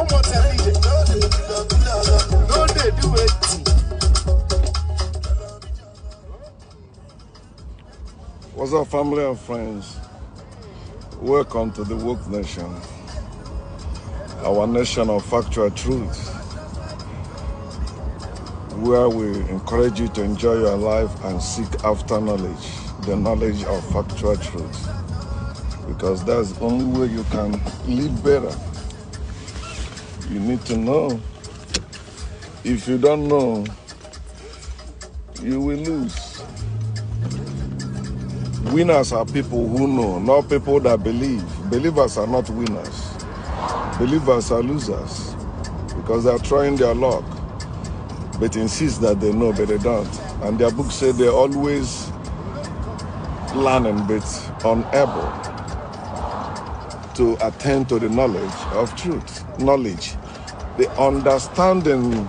What's up, family and friends? Welcome to the Woke Nation, our nation of factual truth, where we encourage you to enjoy your life and seek after knowledge, the knowledge of factual truth, because that's the only way you can live better. You need to know. If you don't know, you will lose. Winners are people who know, not people that believe. Believers are not winners. Believers are losers because they are trying their luck, but insist that they know, but they don't. And their book said they're always learning, but unable to attain to the knowledge of truth. Knowledge, the understanding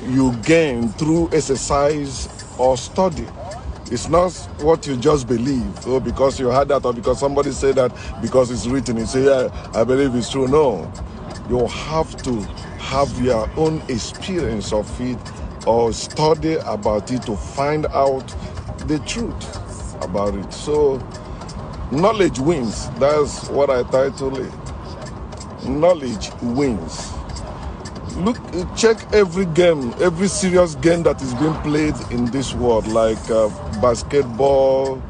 you gain through exercise or study. It's not what you just believe, or because you heard that, or because somebody said that, because it's written, you say, yeah, I believe it's true. No, you have to have your own experience of it or study about it to find out the truth about it. So, knowledge wins. That's what I title it. Knowledge wins. Look, check every game, every serious game that is being played in this world, like basketball,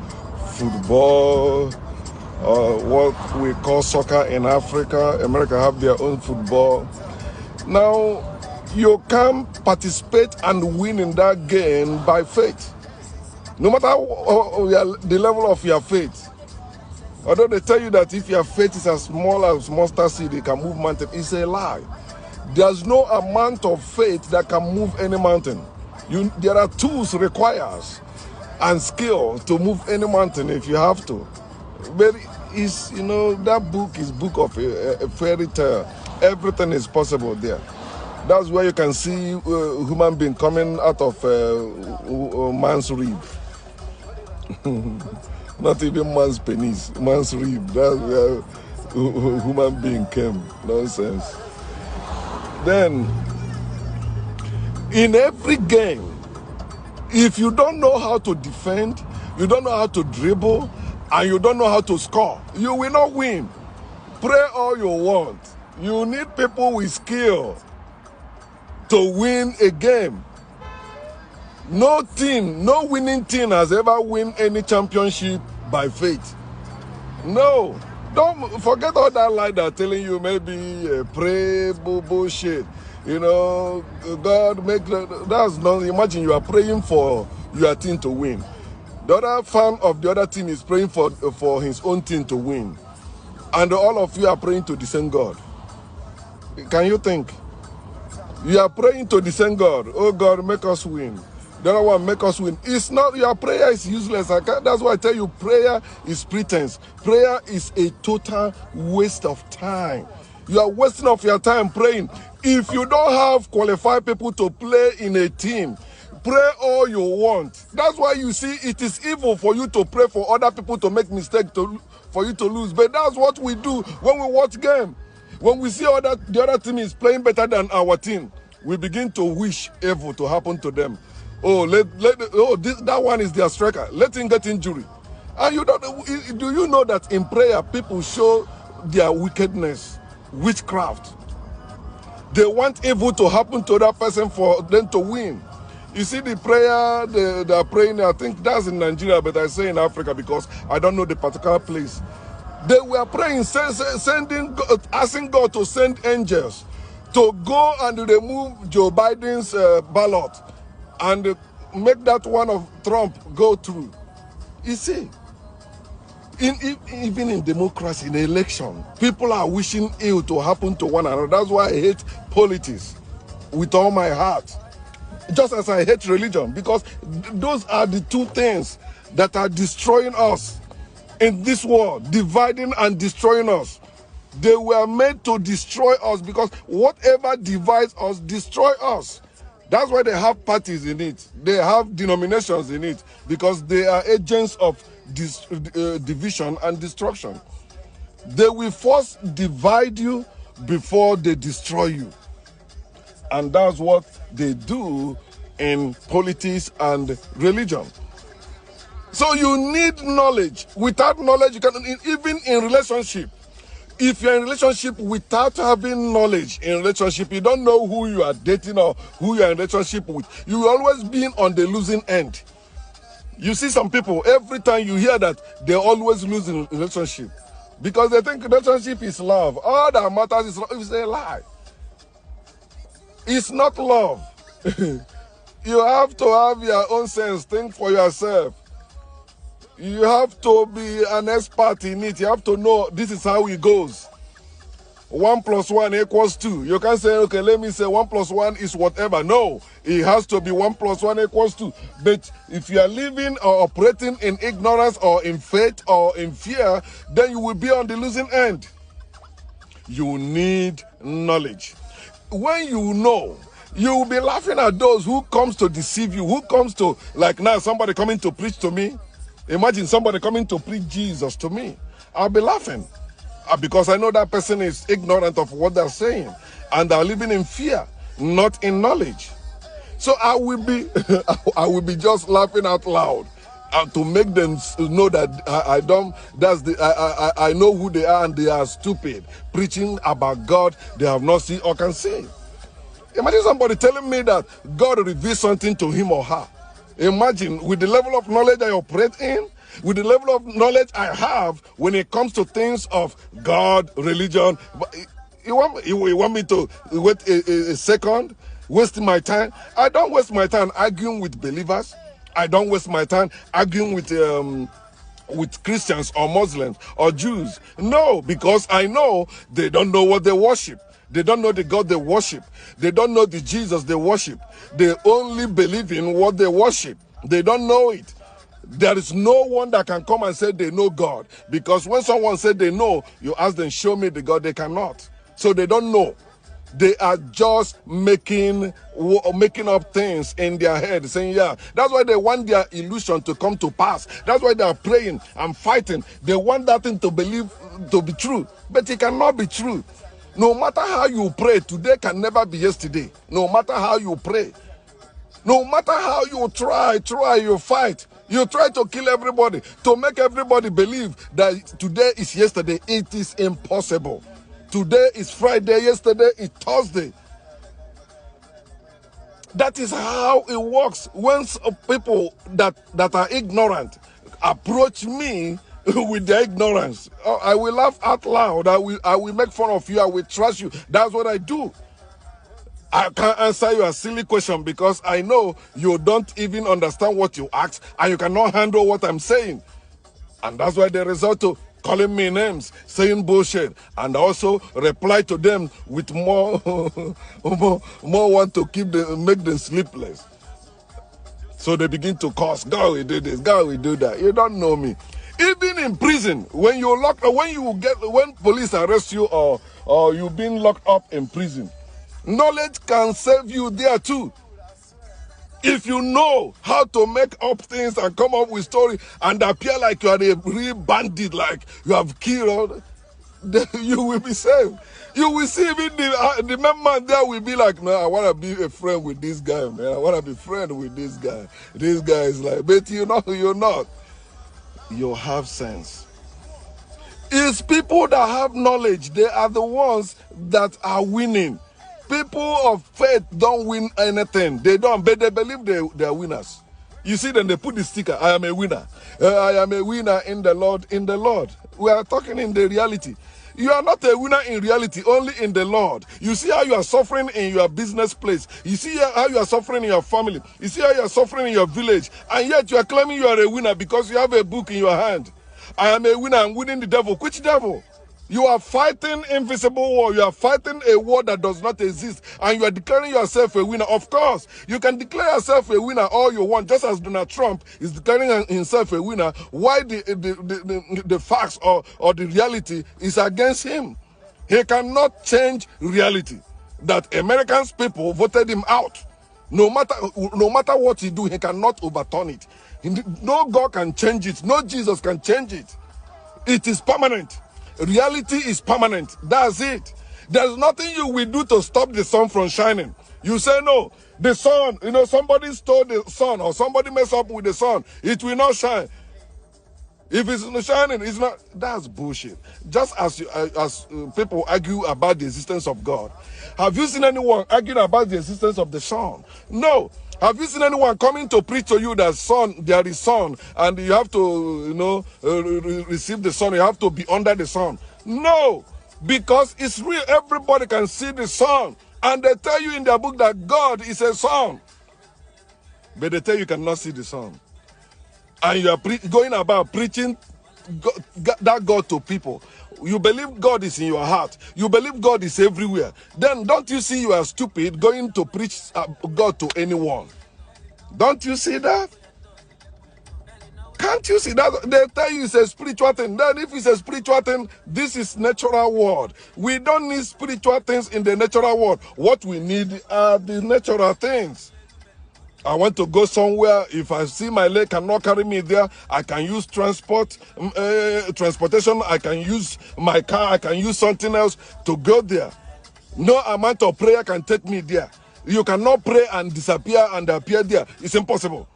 football, what we call soccer in Africa. America have their own football. Now, you can participate and win in that game by faith. No matter the level of your faith. Although they tell you that if your faith is as small as mustard seed, it can move mountains, it's a lie. There's no amount of faith that can move any mountain. There are tools requires and skill to move any mountain if you have to. But it's, that book is book of a fairy tale. Everything is possible there. That's where you can see a human being coming out of man's rib. Not even man's penis, man's rib. That's where human being came. Nonsense. Then, in every game, if you don't know how to defend, you don't know how to dribble, and you don't know how to score, you will not win. Pray all you want. You need people with skill to win a game. No team, no winning team has ever won any championship by faith. No. Don't forget all that lie that telling you maybe pray bullshit. God make that's not. Imagine you are praying for your team to win. The other fan of the other team is praying for his own team to win, and all of you are praying to the same God. Can you think? You are praying to the same God. Oh God, make us win. The other one, make us win. It's not, your prayer is useless. That's why I tell you, prayer is pretense. Prayer is a total waste of time. You are wasting of your time praying. If you don't have qualified people to play in a team, pray all you want. That's why you see it is evil for you to pray for other people to make mistakes for you to lose. But that's what we do when we watch game. When we see the other team is playing better than our team, we begin to wish evil to happen to them. Oh, that one is their striker. Let him get injury. And do you know that in prayer, people show their wickedness, witchcraft. They want evil to happen to that person for them to win. You see the prayer they are praying, I think that's in Nigeria, but I say in Africa because I don't know the particular place. They were praying, asking God to send angels to go and remove Joe Biden's ballot and make that one of Trump go through. You see, even in democracy, in election, people are wishing ill to happen to one another. That's why I hate politics with all my heart. Just as I hate religion, because those are the two things that are destroying us in this world, dividing and destroying us. They were made to destroy us because whatever divides us, destroy us. That's why they have parties in it. They have denominations in it because they are agents of division and destruction. They will first divide you before they destroy you. And that's what they do in politics and religion. So you need knowledge. Without knowledge, you can, even in relationship. If you're in a relationship without having knowledge in relationship, you don't know who you are dating or who you are in relationship with, you will always be on the losing end. You see some people, every time you hear that, they always lose in relationship because they think relationship is love. All that matters is love. It's a lie. It's not love. You have to have your own sense. Think for yourself. You have to be an expert in it. You have to know this is how it goes. 1 + 1 = 2. You can't say, okay, let me say 1 + 1 is whatever. No, it has to be 1 + 1 = 2. But if you are living or operating in ignorance or in faith or in fear, then you will be on the losing end. You need knowledge. When you know, you will be laughing at those who comes to deceive you, who comes to, like now, somebody coming to preach to me. Imagine somebody coming to preach Jesus to me. I'll be laughing because I know that person is ignorant of what they're saying and they're living in fear, not in knowledge. So I will be just laughing out loud to make them know that I know who they are and they are stupid, preaching about God they have not seen or can see. Imagine somebody telling me that God revealed something to him or her. Imagine, with the level of knowledge I operate in, with the level of knowledge I have when it comes to things of God, religion. You want me to wait a second, wasting my time? I don't waste my time arguing with believers. I don't waste my time arguing with Christians or Muslims or Jews. No, because I know they don't know what they worship. They don't know the God they worship. They don't know the Jesus they worship. They only believe in what they worship. They don't know it. There is no one that can come and say they know God. Because when someone said they know, you ask them, show me the God, they cannot. So they don't know. They are just making up things in their head, saying, yeah. That's why they want their illusion to come to pass. That's why they are praying and fighting. They want that thing to believe to be true. But it cannot be true. No matter how you pray, today can never be yesterday. No matter how you pray. No matter how you try, you fight. You try to kill everybody, to make everybody believe that today is yesterday. It is impossible. Today is Friday, yesterday is Thursday. That is how it works. When people that are ignorant approach me with their ignorance, I will laugh out loud. I will make fun of you. I will trash you. That's what I do. I can't answer your silly question because I know you don't even understand what you ask and you cannot handle what I'm saying. And that's why they resort to calling me names, saying bullshit, and also reply to them with more want to make them sleepless. So they begin to curse. God will do this, God will do that. You don't know me. Even in prison, when police arrest you or you've been locked up in prison, knowledge can save you there too. If you know how to make up things and come up with stories and appear like you are a real bandit, like you have killed, then you will be saved. You will see even the man there will be like, no, I want to be a friend with this guy, man. I want to be friend with this guy. This guy is like, but you know, you're not. You have sense. It's people that have knowledge. They are the ones that are winning. People of faith don't win anything. They don't, but they believe they are winners. You see, then they put the sticker, I am a winner. I am a winner in the Lord, in the Lord. We are talking in the reality. You are not a winner in reality, only in the Lord. You see how you are suffering in your business place. You see how you are suffering in your family. You see how you are suffering in your village. And yet you are claiming you are a winner because you have a book in your hand. I am a winner, I'm winning the devil. Which devil? You are fighting invisible war. You are fighting a war that does not exist. And you are declaring yourself a winner. Of course, you can declare yourself a winner all you want, just as Donald Trump is declaring himself a winner. Why the facts or the reality is against him? He cannot change reality. That Americans people voted him out. No matter what he do, he cannot overturn it. No God can change it. No Jesus can change it. It is permanent. Reality is permanent. That's it. There's nothing you will do to stop the sun from shining. You say, no, the sun, somebody stole the sun or somebody mess up with the sun. It will not shine. If it's not shining, it's not. That's bullshit. Just as people argue about the existence of God. Have you seen anyone arguing about the existence of the sun? No. Have you seen anyone coming to preach to you that there is sun, and you have to, receive the sun, you have to be under the sun? No, because it's real. Everybody can see the sun, and they tell you in their book that God is a sun, but they tell you cannot see the sun, and you are going about preaching that God to people. You believe God is in your heart. You believe God is everywhere. Then don't you see you are stupid going to preach God to anyone? Don't you see that? Can't you see that? They tell you it's a spiritual thing. Then if it's a spiritual thing, this is natural world. We don't need spiritual things in the natural world. What we need are the natural things. I want to go somewhere. If I see my leg cannot carry me there, I can use transportation. I can use my car. I can use something else to go there. No amount of prayer can take me there. You cannot pray and disappear and appear there. It's impossible.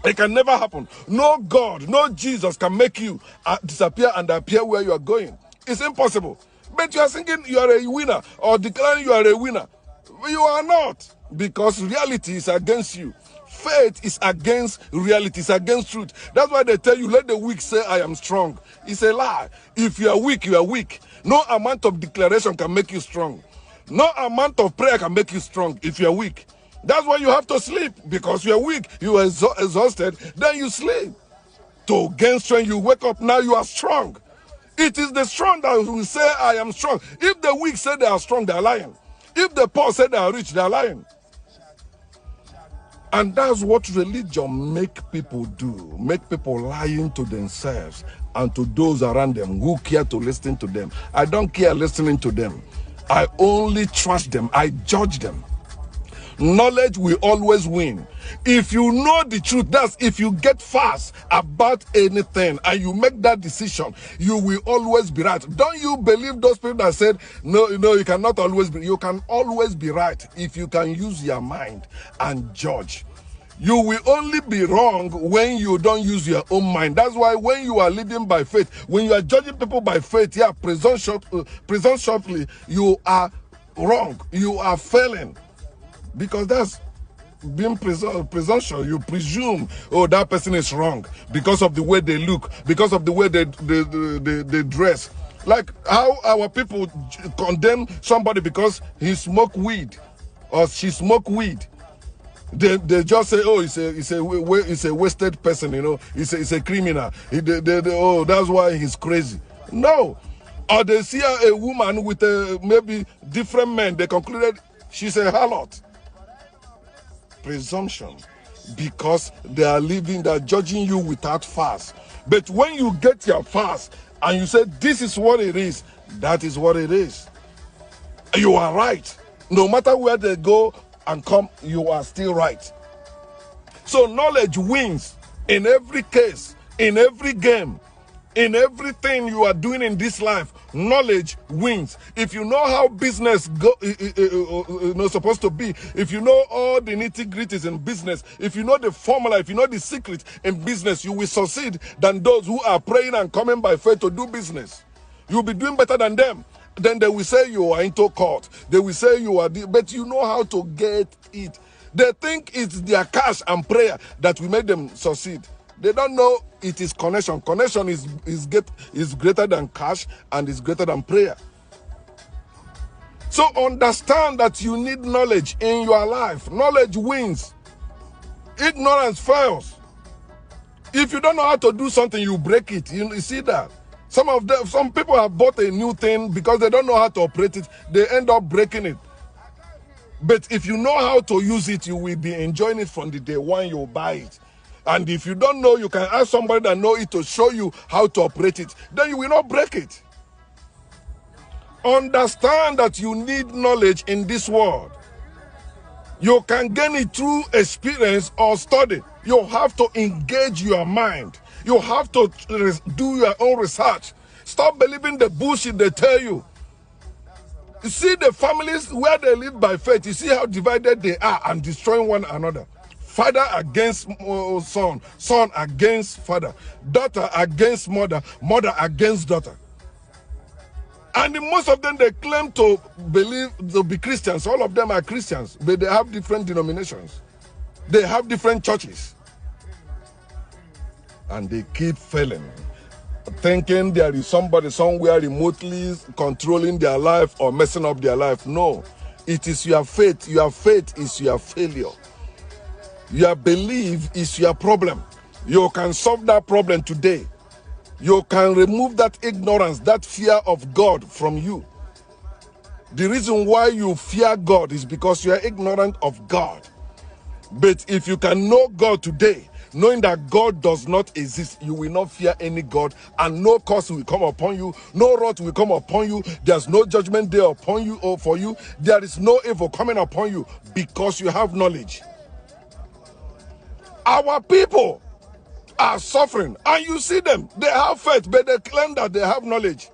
It can never happen. No God, no Jesus can make you disappear and appear where you are going. It's impossible. But you are thinking you are a winner or declaring you are a winner. You are not. Because reality is against you. Faith is against reality, it's against truth. That's why they tell you, let the weak say, I am strong. It's a lie. If you are weak, you are weak. No amount of declaration can make you strong. No amount of prayer can make you strong if you are weak. That's why you have to sleep, because you are weak. You are exhausted, then you sleep. To gain strength, you wake up, now you are strong. It is the strong that will say, I am strong. If the weak say they are strong, they are lying. If the poor say they are rich, they are lying. And that's what religion make people do. Make people lying to themselves and to those around them who care to listen to them. I don't care listening to them. I only trust them. I judge them. Knowledge will always win. If you know the truth, that's if you get fast about anything and you make that decision, you will always be right. Don't you believe those people that said, no, you cannot always be, you can always be right if you can use your mind and judge. You will only be wrong when you don't use your own mind. That's why when you are living by faith, when you are judging people by faith, yeah, presumptuously, you are wrong. You are failing. Because that's being presumptuous. You presume, oh, that person is wrong because of the way they look, because of the way they dress. Like how our people condemn somebody because he smoke weed or she smoke weed. They just say, oh, it's a wasted person, it's a criminal. Oh, that's why he's crazy. No. Or they see a woman with maybe different men. They concluded she's a harlot. Presumption, because they're judging you without fast. But when you get your fast and you say this is what it is, that is what it is. You are right. No matter where they go and come, you are still right. So knowledge wins in every case, in every game, in everything you are doing in this life. Knowledge wins. If you know how business supposed to be, if you know all the nitty-gritties in business, if you know the formula, if you know the secret in business, you will succeed than those who are praying and coming by faith to do business. You'll be doing better than them. Then they will say you are into court. They will say you are, but you know how to get it. They think it's their cash and prayer that will make them succeed. They don't know it is connection. Connection is greater than cash and is greater than prayer. So understand that you need knowledge in your life. Knowledge wins. Ignorance fails. If you don't know how to do something, you break it. You see that? Some people have bought a new thing because they don't know how to operate it. They end up breaking it. But if you know how to use it, you will be enjoying it from the day one you buy it. And if you don't know, you can ask somebody that knows it to show you how to operate it. Then you will not break it. Understand that you need knowledge in this world. You can gain it through experience or study. You have to engage your mind. You have to do your own research. Stop believing the bullshit they tell you. You see the families where they live by faith. You see how divided they are and destroying one another. Father against son, son against father, daughter against mother, mother against daughter. And most of them, they claim to believe to be Christians. All of them are Christians, but they have different denominations. They have different churches. And they keep failing, thinking there is somebody somewhere remotely controlling their life or messing up their life. No, it is your faith. Your faith is your failure. Your belief is your problem. You can solve that problem today. You can remove that ignorance, that fear of God from you. The reason why you fear God is because you are ignorant of God. But if you can know God today, knowing that God does not exist, you will not fear any God, and no curse will come upon you, no wrath will come upon you, there's no judgment day upon you or for you, there is no evil coming upon you because you have knowledge. Our people are suffering, and you see them, they have faith, but they claim that they have knowledge.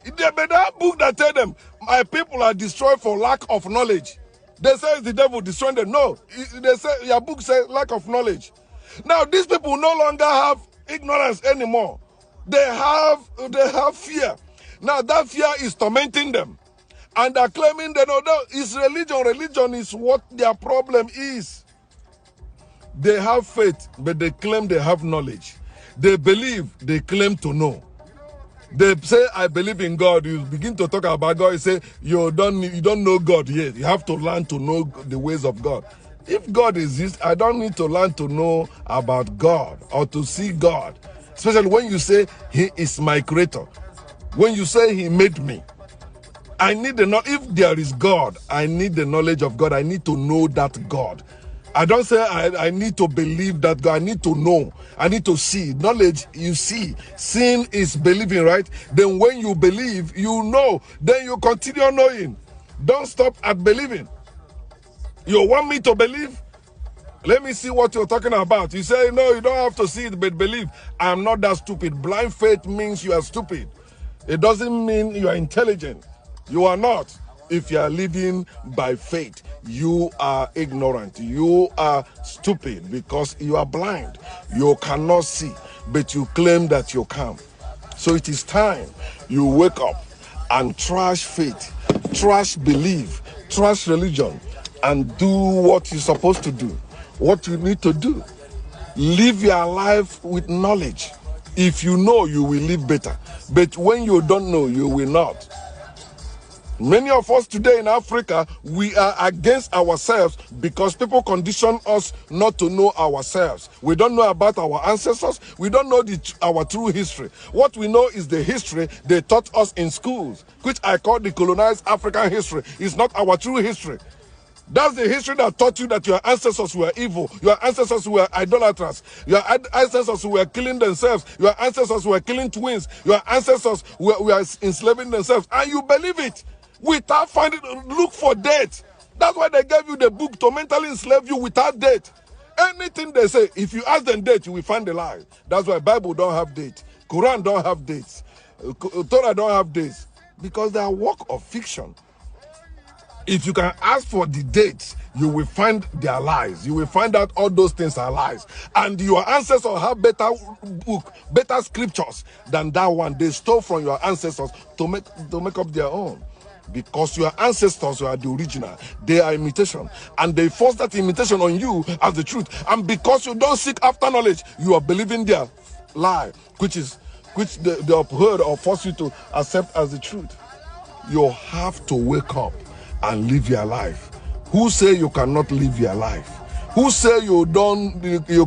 But that book that tell them, my people are destroyed for lack of knowledge. They say it's the devil destroying them. No, they say your book says lack of knowledge. Now these people no longer have ignorance anymore. They have fear. Now that fear is tormenting them, and they're claiming that no, it's religion. Religion is what their problem is. They have faith, but they claim they have knowledge. They believe, they claim to know. They say, I believe in God. You begin to talk about God, you say, you don't know God yet. You have to learn to know the ways of God. If God exists, I don't need to learn to know about God or to see God. Especially when you say, He is my creator. When you say He made me. I need the knowledge. If there is God, I need the knowledge of God. I need to know that God. I don't say I need to believe that God. I need to know. I need to see. Knowledge, you see. Seeing is believing, right? Then when you believe, you know. Then you continue knowing. Don't stop at believing. You want me to believe? Let me see what you're talking about. You say, no, you don't have to see it, but believe. I'm not that stupid. Blind faith means you are stupid. It doesn't mean you are intelligent. You are not. If you are living by faith, you are ignorant. You are stupid because you are blind. You cannot see, but you claim that you can. So it is time you wake up and trash faith, trash belief, trash religion, and do what you're supposed to do, what you need to do. Live your life with knowledge. If you know, you will live better. But when you don't know, you will not. Many of us today in Africa, we are against ourselves because people condition us not to know ourselves. We don't know about our ancestors. We don't know our true history. What we know is the history they taught us in schools, which I call the colonized African history. It's not our true history. That's the history that taught you that your ancestors were evil. Your ancestors were idolaters. Your ancestors were killing themselves. Your ancestors were killing twins. Your ancestors were enslaving themselves. And you believe it. Without finding, look for date. That's why they gave you the book to mentally enslave you without date. Anything they say, if you ask them date, you will find the lie. That's why Bible don't have date. Quran don't have dates. Torah don't have dates. Because they are work of fiction. If you can ask for the dates, you will find their lies. You will find out all those things are lies. And your ancestors have better book, better scriptures than that one. They stole from your ancestors to make up their own. Because your ancestors were the original, they are imitation, and they force that imitation on you as the truth. And because you don't seek after knowledge, you are believing their lie, which they uphold or force you to accept as the truth. You have to wake up and live your life. Who say you cannot live your life? Who say you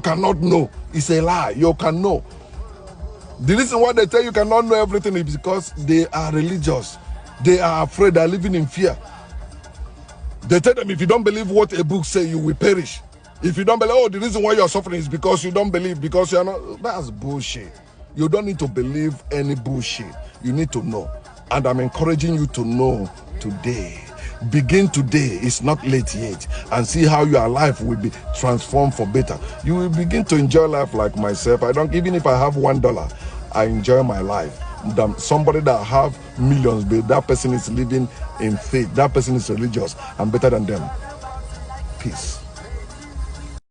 cannot know? It's a lie. You can know. The reason why they tell you cannot know everything is because they are religious. They are afraid. They are living in fear. They tell them if you don't believe what a book says, you will perish. If you don't believe, oh, the reason why you are suffering is because you don't believe, because you are not. That's bullshit. You don't need to believe any bullshit. You need to know. And I'm encouraging you to know today. Begin today. It's not late yet. And see how your life will be transformed for better. You will begin to enjoy life like myself. Even if I have $1, I enjoy my life. than somebody that have millions, but that person is living in faith. That person is religious. I'm better than them. Peace.